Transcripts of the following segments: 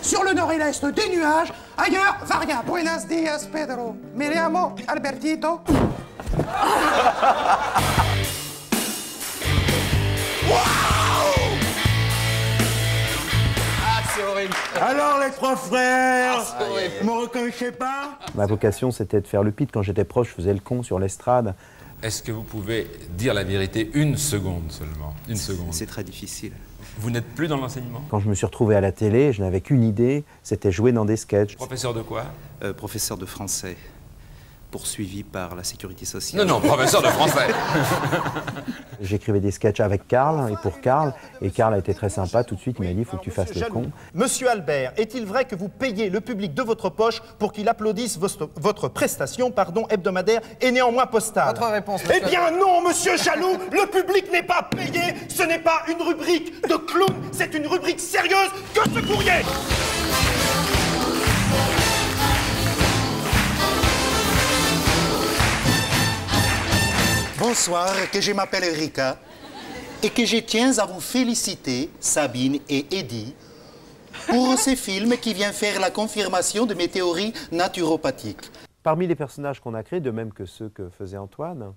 Sur le nord et l'est, des nuages. Ailleurs, varia. Buenos dias, Pedro. Me llamo Albertito. Alors les trois frères, vous me reconnaissez pas? Ma vocation, c'était de faire le pit. Quand j'étais proche, je faisais le con sur l'estrade. Est-ce que vous pouvez dire la vérité une seconde seulement? Une seconde. C'est très difficile. Vous n'êtes plus dans l'enseignement? Quand je me suis retrouvé à la télé, je n'avais qu'une idée, c'était jouer dans des sketchs. Professeur de quoi? Professeur de français, poursuivi par la sécurité sociale. Non, non, professeur de français. J'écrivais des sketchs avec Karl et pour Karl, et Karl a été très sympa. Tout de suite, il m'a dit, il faut que tu fasses le con. Monsieur Albert, est-il vrai que vous payez le public de votre poche pour qu'il applaudisse votre prestation hebdomadaire et néanmoins postale? Votre réponse, Eh bien non, monsieur Jaloux, le public n'est pas payé, ce n'est pas une rubrique de clown, c'est une rubrique sérieuse que ce courrier. Bonsoir, que je m'appelle Rika et que je tiens à vous féliciter, Sabine et Eddie, pour ce film qui vient faire la confirmation de mes théories naturopathiques. Parmi les personnages qu'on a créés, de même que ceux que faisait Antoine,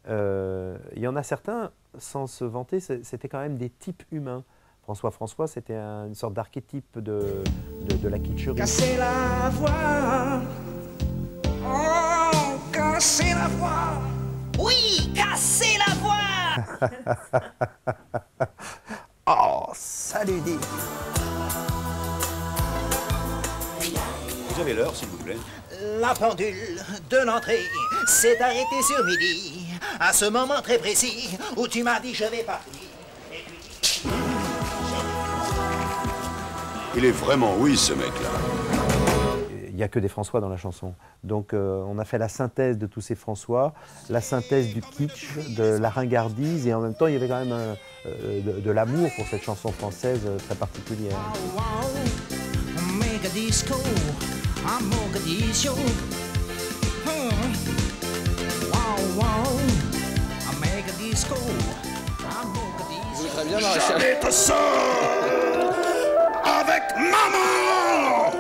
il y en a certains, sans se vanter, c'était quand même des types humains. François, c'était une sorte d'archétype de la kitscherie. Casser la voix. Oh, casser la voix. Oui, casser la voix. Oh, salut dit. Vous avez l'heure, s'il vous plaît? La pendule de l'entrée s'est arrêtée sur midi, à ce moment très précis où tu m'as dit je vais partir. Il est vraiment oui, ce mec-là. Il n'y a que des François dans la chanson. Donc on a fait la synthèse de tous ces François, la synthèse du kitsch, de la ringardise, et en même temps il y avait quand même de l'amour pour cette chanson française très particulière. Vous très bien, Maréchal. J'habite seul avec maman.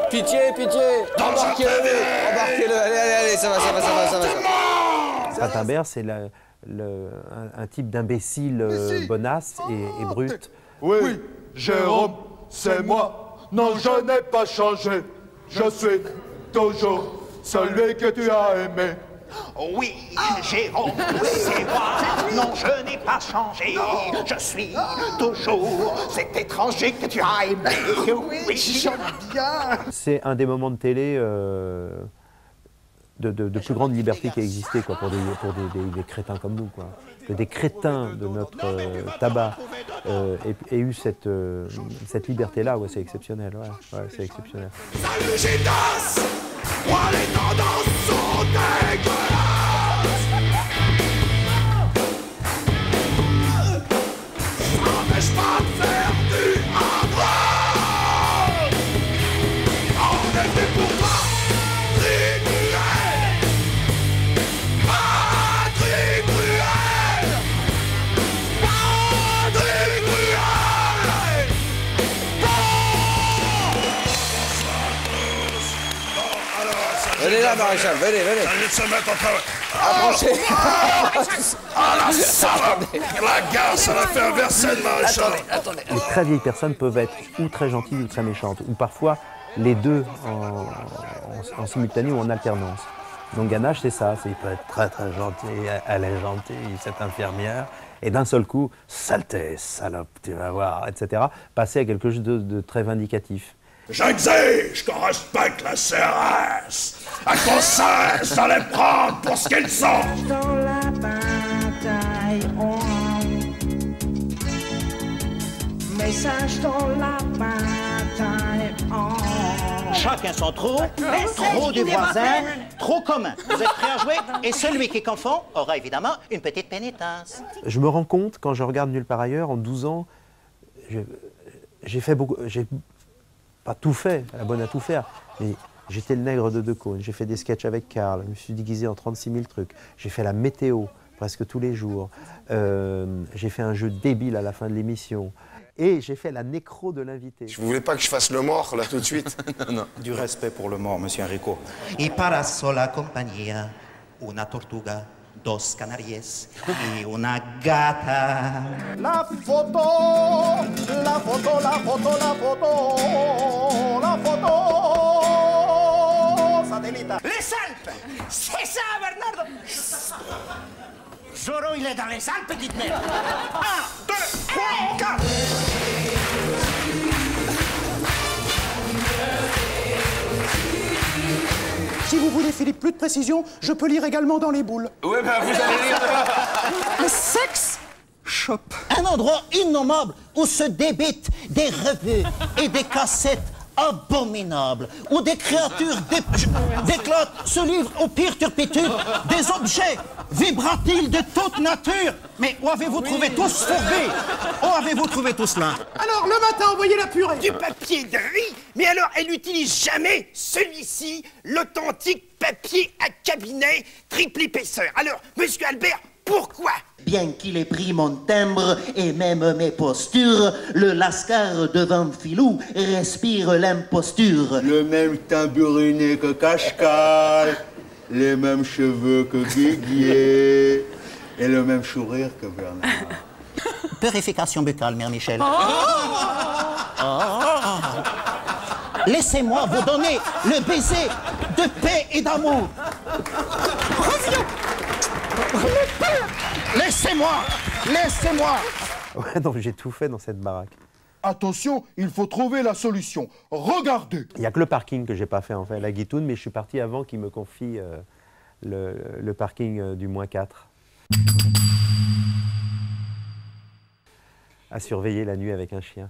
Pitié, pitié. Embarquez-le, allez, ça va. Patin-Bert, c'est un type d'imbécile bonasse et brut. Oui, Jérôme, c'est moi. Non, je n'ai pas changé. Je suis toujours celui que tu as aimé. Oui, Jérôme, c'est moi. Non, je n'ai pas changé. Je suis toujours cet étranger que tu as aimé. Oui, j'aime bien. C'est un des moments de télé de plus grande liberté qui a existé quoi, pour des crétins comme nous. Quoi. Que des crétins de notre tabac aient eu cette liberté-là, ouais, c'est exceptionnel. Ouais, c'est exceptionnel. Salut Gitas, moi les tendances sont dégueulasses. Ça m'empêche pas de faire du hard rock. On est venu pour toi, Patrick Bruel. Venez là, Maréchal, venez. Allez se mettre en travail. Approchez. Ah la salope. La gare, ça l'a fait un verset de Maréchal. Attendez. Les très vieilles personnes peuvent être ou très gentilles ou très méchantes, ou parfois les deux en simultané ou en alternance. Donc Ganache, c'est ça, il peut être très gentil, elle est gentille, cette infirmière, Et d'un seul coup, saleté, salope, tu vas voir, etc. Passer à quelque chose de très vindicatif. J'exige qu'on respecte la CRS, à qu'on cesse de les prendre pour ce qu'ils sont. Dans la bataille, message dans la bataille. Chacun son trou, trop du voisin, trop commun. Vous êtes prêts à jouer? Et celui qui confond aura évidemment une petite pénitence. Je me rends compte, quand je regarde Nulle part ailleurs, en 12 ans, j'ai fait beaucoup... J'ai pas tout fait, la bonne à tout faire, mais j'étais le nègre de Decaune, j'ai fait des sketchs avec Karl, je me suis déguisé en 36 000 trucs, j'ai fait la météo presque tous les jours, j'ai fait un jeu débile à la fin de l'émission, et j'ai fait la nécro de l'invité. Je voulais pas que je fasse le mort, là, tout de suite. Non. Du respect pour le mort, monsieur Enrico. Y para sola compañía, una tortuga, dos canaries y una gata. La photo, la photo, la photo, la photo, la photo, satellite. Les Alpes! C'est ça, Bernardo! Zorro, il est dans les Alpes, petite merde! 1, 2, 3, 4! Si vous voulez, Philippe, plus de précision, je peux lire également dans les boules. Ouais, bah vous allez lire Un sexe shop. Un endroit innommable où se débitent des revues et des cassettes abominables, où des créatures d'éclatent, se livrent aux pires turpitudes, des objets vibratiles de toute nature. Mais où avez-vous trouvé tout ce fourbi? Où avez-vous trouvé tout cela? Alors, le matin, envoyez la purée. Du papier de riz? Mais alors, elle n'utilise jamais celui-ci, l'authentique papier à cabinet triple épaisseur. Alors, monsieur Albert, pourquoi? Bien qu'il ait pris mon timbre et même mes postures, le lascar devant Filou respire l'imposture. Le même tambourinné que Cache-Cache, les mêmes cheveux que Guiguier et le même sourire que Bernard. Purification buccale, mère Michel. Laissez-moi vous donner le baiser de paix et d'amour. Reviens. Laissez-moi. Laissez-moi. Ouais, donc j'ai tout fait dans cette baraque. Attention, il faut trouver la solution. Regardez. Il n'y a que le parking que j'ai pas fait en fait, la Guitoune, mais je suis parti avant qu'il me confie le parking du -4. À surveiller la nuit avec un chien.